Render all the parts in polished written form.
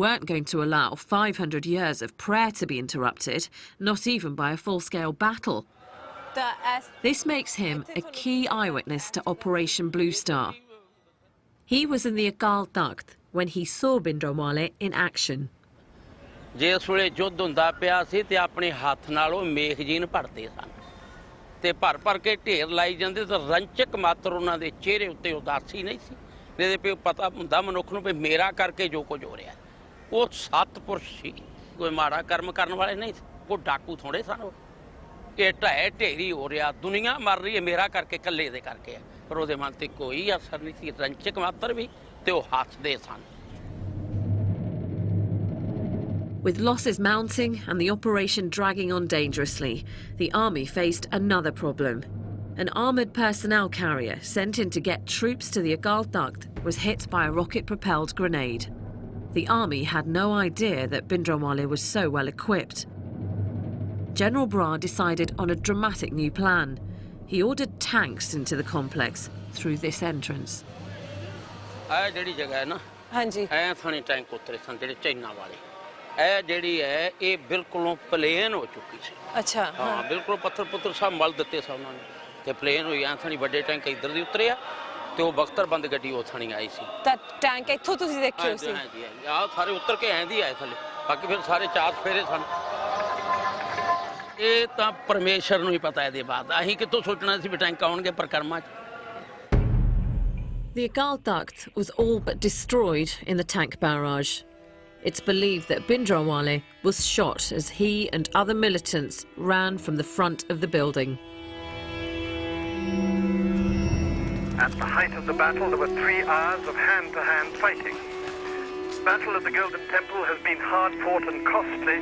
weren't going to allow 500 years of prayer to be interrupted, not even by a full-scale battle. This makes him a key eyewitness to Operation Blue Star. He was in the Akal Takht when he saw Bhindranwale in action. जिस वेले युद्ध हुंदा पिया सी ते अपने हाथ नाल ओह मेखजीन भरदे सन ते भर भर के ढेर लाई जांदे ते रंचक मात्र उन्हां दे चेहरे उत्ते उदासी नहीं सी नहीं ते पता हुंदा मनुख नूं भी मेरा करके जो कुछ हो रहा ओह सतपुरुष सी कोई माड़ा कर्म करन वाले नहीं कोई डाकू थोड़े सन ये ढाए ढेरी हो रहा दुनिया मर रही है मेरा करके कल्ले दे करके पर उहदे मन ते कोई असर नहीं सी रंचक मात्र भी ते ओह हसदे सन. With losses mounting and the operation dragging on dangerously, the army faced another problem. An armoured personnel carrier sent in to get troops to the Akal Takht was hit by a rocket-propelled grenade. The army had no idea that Bhindranwale was so well equipped. General Bra decided on a dramatic new plan. He ordered tanks into the complex through this entrance. ਇਹ ਜਿਹੜੀ ਹੈ ਇਹ ਬਿਲਕੁਲੋਂ plain ਹੋ ਚੁੱਕੀ ਸੀ. ਅੱਛਾ ਹਾਂ ਬਿਲਕੁਲ ਪੱਥਰ ਪੁੱਤਰ ਸਭ ਮਲ ਦਿੱਤੇ ਸਨ ਉਹਨਾਂ ਨੇ ਤੇ ਪਲੇਨ ਹੋਈ ਐ ਥਣੀ ਵੱਡੇ ਟੈਂਕ ਇੱਧਰ ਦੀ ਉਤਰਿਆ ਤੇ ਉਹ ਬਖਤਰ ਬੰਦ ਗੱਡੀ ਉਹ ਥਣੀ ਆਈ ਸੀ. ਤਾਂ ਟੈਂਕ ਇੱਥੋਂ ਤੁਸੀਂ ਦੇਖਿਓ ਸੀ? ਹਾਂਜੀ ਹਾਂਜੀ ਆਹ ਸਾਰੇ ਉਤਰ ਕੇ ਐਂਦੀ ਆਏ ਥੱਲੇ ਬਾਕੀ ਫਿਰ ਸਾਰੇ ਚਾਰ ਫੇਰੇ ਸਨ. ਇਹ ਤਾਂ ਪਰਮੇਸ਼ਰ ਨੂੰ ਹੀ ਪਤਾ ਇਹਦੇ ਬਾਅਦ ਅਸੀਂ ਕਿੱਥੋਂ ਸੋਚਣਾ ਸੀ ਵੀ ਟੈਂਕ ਆਉਣਗੇ ਪਰਕਰਮਾ 'ਚ. The Akal Takht was all but destroyed in the tank barrage. It's believed that Bhindranwale was shot as he and other militants ran from the front of the building. At the height of the battle, there were 3 hours of hand-to-hand fighting. The battle of the Golden Temple has been hard-fought and costly.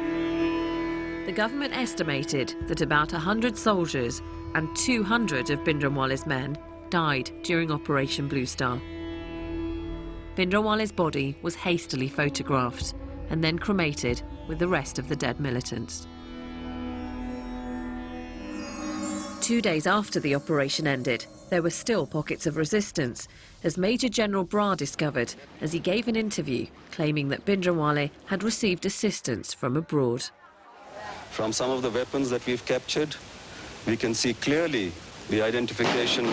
The government estimated that about 100 soldiers and 200 of Bhindranwale's men died during Operation Blue Star. Bhindranwale's body was hastily photographed and then cremated with the rest of the dead militants. 2 days after the operation ended, there were still pockets of resistance, as Major General Bra discovered as he gave an interview claiming that Bhindranwale had received assistance from abroad. From some of the weapons that we've captured, we can see clearly the identification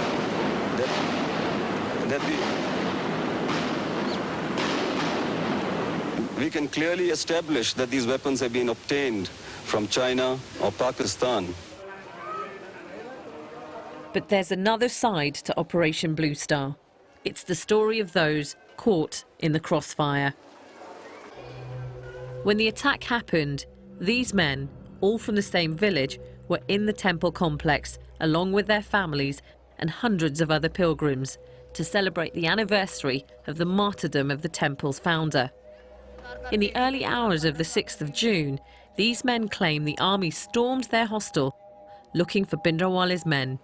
we can clearly establish that these weapons have been obtained from China or Pakistan. But there's another side to Operation Blue Star. It's the story of those caught in the crossfire. When the attack happened, these men, all from the same village, were in the temple complex along with their families and hundreds of other pilgrims to celebrate the anniversary of the martyrdom of the temple's founder. In the early hours of the 6th of June, these men claim the army stormed their hostel looking for Bhindranwale's men.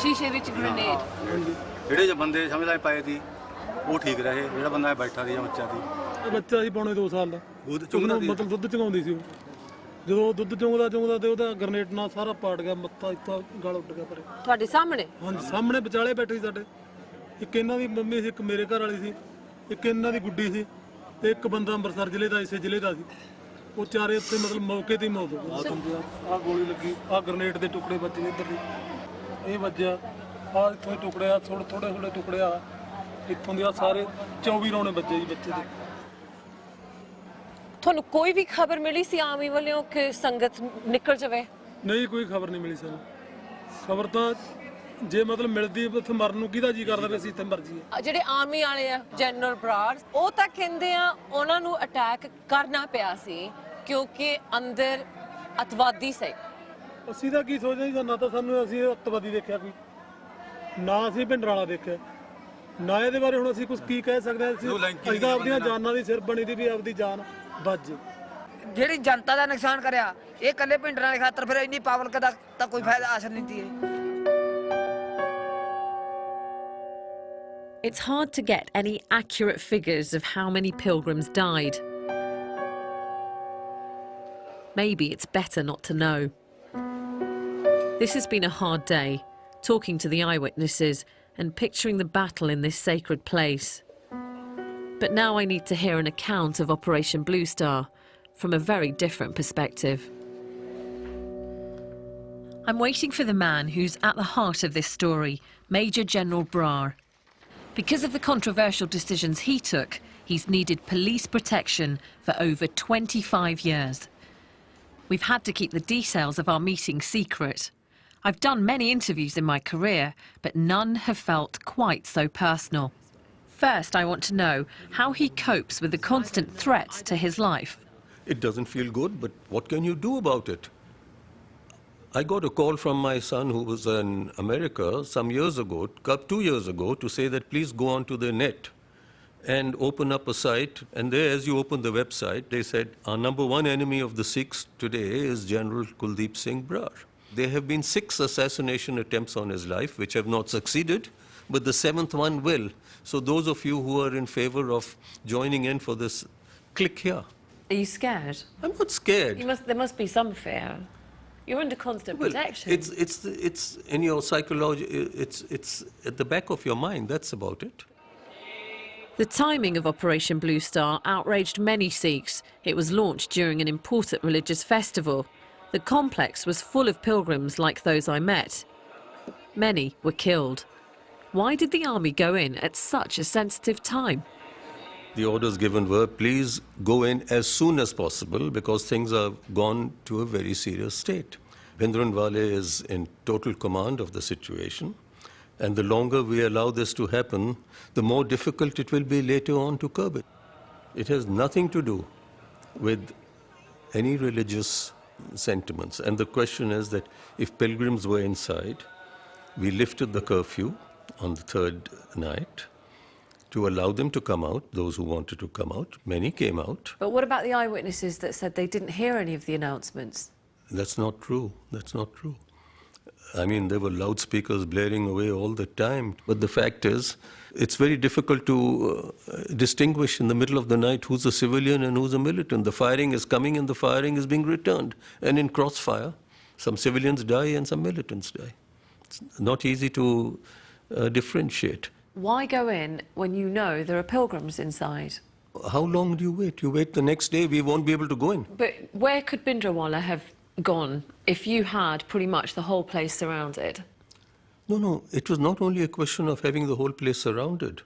ਸ਼ੀਸ਼ੇ ਵਿੱਚ grenade ਜਿਹੜੇ ਬੰਦੇ ਸਮਝ ਲੈ ਪਾਏ ਸੀ ਉਹ ਠੀਕ ਰਹੇ ਜਿਹੜਾ ਬੰਦਾ ਬੈਠਾ ਸੀ ਬੱਚਾ ਸੀ ਬੱਚਾ ਸੀ ਪੌਣੇ 2 ਸਾਲ ਦਾ ਮਤਲਬ ਦੁੱਧ ਚੁੰਗਾਉਂਦੀ ਸੀ ਜਦੋਂ ਦੁੱਧ ਚੁੰਗਦਾ ਤੇ ਉਹਦਾ ਗ੍ਰੇਨੇਡ ਨਾਲ ਸਾਰਾ ਪਾੜ ਗਿਆ ਮੱਥਾ ਇੱਥੋਂ ਗਲ ਉੱਡ ਗਿਆ ਪਰੇ ਤੁਹਾਡੇ ਸਾਹਮਣੇ? ਹਾਂਜੀ ਸਾਹਮਣੇ ਵਿਚਾਲੇ ਬੈਠੇ ਸੀ ਸਾਡੇ ਇੱਕ ਇਹਨਾਂ ਦੀ ਮੰਮੀ ਸੀ ਇੱਕ ਮੇਰੇ ਘਰ ਵਾਲੀ ਸੀ ਇੱਕ ਇਹਨਾਂ ਦੀ ਗੁੱਡੀ ਸੀ ਤੇ ਇੱਕ ਬੰਦਾ ਅੰਮ੍ਰਿਤਸਰ ਜ਼ਿਲ੍ਹੇ ਦਾ ਇਸੇ ਜ਼ਿਲ੍ਹੇ ਦਾ ਸੀ ਉਹ ਚਾਰੇ ਉੱਤੇ ਮਤਲਬ ਮੌਕੇ ਤੇ ਹੀ ਮੌਤ ਹੋ ਗਈ. ਆਹ ਗੋਲੀ ਲੱਗੀ ਆਹ ਗ੍ਰੇਨੇਡ ਦੇ ਟੁਕੜੇ ਵੱਜੇ ਇੱਧਰ ਦੀ ਇਹ ਵੱਜਿਆ ਆਹ ਇੱਥੋਂ ਹੀ ਟੁਕੜੇ ਆ ਥੋੜੇ ਟੁਕੜੇ ਆ ਇੱਥੋਂ ਦੇ ਆ ਸਾਰੇ 24 ਰੌਣੇ ਵੱਜੇ ਜੀ ਬੱਚੇ ਦੇ. ਤੁਹਾਨੂੰ ਕੋਈ ਵੀ ਖਬਰ ਮਿਲੀ ਸੀ ਆਰਮੀ ਵੱਲੋਂ ਕਿ ਸੰਗਤ ਨਿਕਲ ਜਾਵੇ? ਨਹੀਂ ਕੋਈ ਖਬਰ ਨਹੀਂ ਮਿਲੀ ਸਾਨੂੰ. ਖਬਰ ਤਾਂ ਜੇ ਮਤਲਬ ਮਿਲਦੀ ਉੱਥੇ ਮਰਨ ਨੂੰ ਕਿਹਦਾ ਜੀ ਕਰਦਾ ਵੀ ਅਸੀਂ ਇੱਥੇ ਮਰ ਜਾਈਏ. ਜਿਹੜੇ ਆਰਮੀ ਵਾਲੇ ਆ ਜਨਰਲ ਬਰਾੜ ਉਹ ਤਾਂ ਕਹਿੰਦੇ ਆ ਉਹਨਾਂ ਨੂੰ ਅਟੈਕ ਕਰਨਾ ਪਿਆ ਸੀ ਕਿਉਂਕਿ ਅੰਦਰ ਅਤਵਾਦੀ ਸੀ. ਅਸੀਂ ਤਾਂ ਕੀ ਸੋਚਦੇ ਸੀ ਨਾ ਤਾਂ ਸਾਨੂੰ ਅਸੀਂ ਅਤਵਾਦੀ ਦੇਖਿਆ ਕੋਈ ਨਾ ਅਸੀਂ ਭਿੰਡਰਾਲਾ ਦੇਖਿਆ ਨਾ ਇਹਦੇ ਬਾਰੇ ਹੁਣ ਅਸੀਂ ਕੁਝ ਕੀ ਕਹਿ ਸਕਦੇ ਹਾਂ. ਅਸੀਂ ਤਾਂ ਆਪਣੀਆਂ ਜਾਨਾਂ ਦੀ ਸਿਰ ਬਣੀ ਦੀ ਵੀ ਆਪਦੀ ਜਾਨ ਬਚ ਜੇ. ਜਿਹੜੀ ਜਨਤਾ ਦਾ ਨੁਕਸਾਨ ਕਰਿਆ ਇਹ ਕੱਲੇ ਭਿੰਡਰਾਂ ਦੇ ਖਾਤਰ ਫਿਰ ਇੰਨੀ ਪਬਲਿਕ ਦਾ ਤਾਂ ਕੋਈ ਫਾਇਦਾ ਹਾਸਲ ਨਹੀਂ ਦੀ. It's hard to get any accurate figures of how many pilgrims died. Maybe it's better not to know. This has been a hard day, talking to the eyewitnesses and picturing the battle in this sacred place. But now I need to hear an account of Operation Blue Star from a very different perspective. I'm waiting for the man who's at the heart of this story, Major General Brar. Because of the controversial decisions he took, he's needed police protection for over 25 years. We've had to keep the details of our meeting secret. I've done many interviews in my career, but none have felt quite so personal. First, I want to know how he copes with the constant threats to his life. It doesn't feel good, but what can you do about it? I got a call from my son who was in America some years ago, 2 years ago, to say that please go onto the net and open up a site. And there, as you open the website, they said, our #1 enemy of the Sikhs today is General Kuldeep Singh Brar. There have been 6 assassination attempts on his life, which have not succeeded, but the 7th one will. So those of you who are in favor of joining in for this, click here. Are you scared? I'm not scared. There must be some fear. You're under constant protection. It's in your psychology, it's at the back of your mind, that's about it. The timing of Operation Blue Star outraged many Sikhs. It was launched during an important religious festival. The complex was full of pilgrims like those I met. Many were killed. Why did the army go in at such a sensitive time? The orders given were, please go in as soon as possible because things have gone to a very serious state. Bhindranwale is in total command of the situation, and the longer we allow this to happen, the more difficult it will be later on to curb it. It has nothing to do with any religious sentiments. And the question is that if pilgrims were inside, we lifted the curfew on the 3rd night to allow them to come out, those who wanted to come out. Many came out. But what about the eyewitnesses that said they didn't hear any of the announcements? That's not true. That's not true. I mean, there were loudspeakers blaring away all the time. But the fact is, it's very difficult to distinguish in the middle of the night who's a civilian and who's a militant. The firing is coming and the firing is being returned. And in crossfire, some civilians die and some militants die. It's not easy to differentiate. Why go in when you know there are pilgrims inside? How long do you wait? You wait the next day, we won't be able to go in. But where could Bhindranwale have gone if you had pretty much the whole place surrounded? No, it was not only a question of having the whole place surrounded.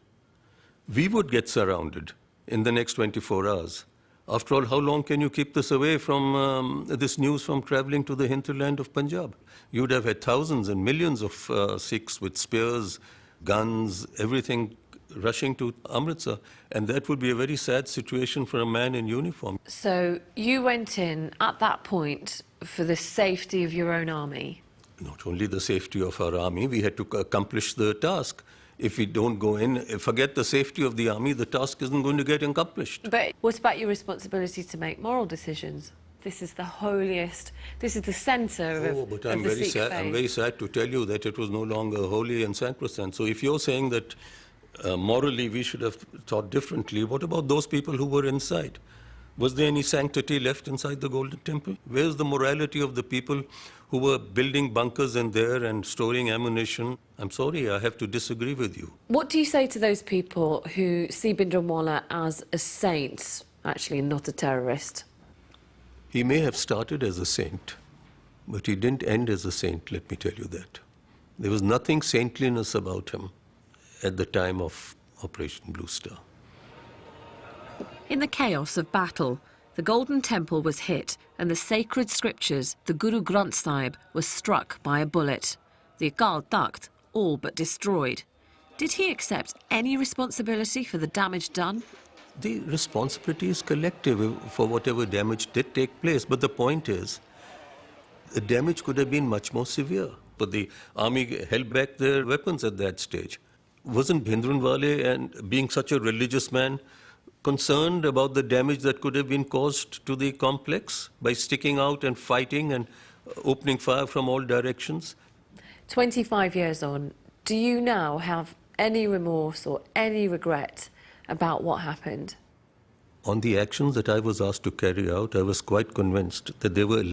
We would get surrounded in the next 24 hours. After all, how long can you keep this away from this news from traveling to the hinterland of Punjab? You would have had thousands and millions of Sikhs with spears, guns, everything rushing to Amritsar. And that would be a very sad situation for a man in uniform. So you went in at that point for the safety of your own army? Not only the safety of our army, we had to accomplish the task. If we don't go in, forget the safety of the army, the task isn't going to get accomplished. But what about your responsibility to make moral decisions? This is the holiest, this is the centre of but I'm very sad. I'm very sad to tell you that it was no longer holy and sacrosanct. So if you're saying that morally we should have thought differently, what about those people who were inside? Was there any sanctity left inside the Golden Temple? Where's the morality of the people who were building bunkers in there and storing ammunition? I'm sorry, I have to disagree with you. What do you say to those people who see Bhindranwale as a saint, actually, and not a terrorist? He may have started as a saint, but he didn't end as a saint, let me tell you that. There was nothing saintliness about him at the time of Operation Blue Star. In the chaos of battle, the Golden Temple was hit and the sacred scriptures, the Guru Granth Sahib, was struck by a bullet. The Akal Takht all but destroyed. Did he accept any responsibility for the damage done? The responsibility is collective for whatever damage did take place. But the point is, the damage could have been much more severe. But the army held back their weapons at that stage. Wasn't Bhindranwale, and being such a religious man, concerned about the damage that could have been caused to the complex by sticking out and fighting and opening fire from all directions? 25 years on, do you now have any remorse or any regret about what happened? On the actions that I was asked to carry out, I was quite convinced that they were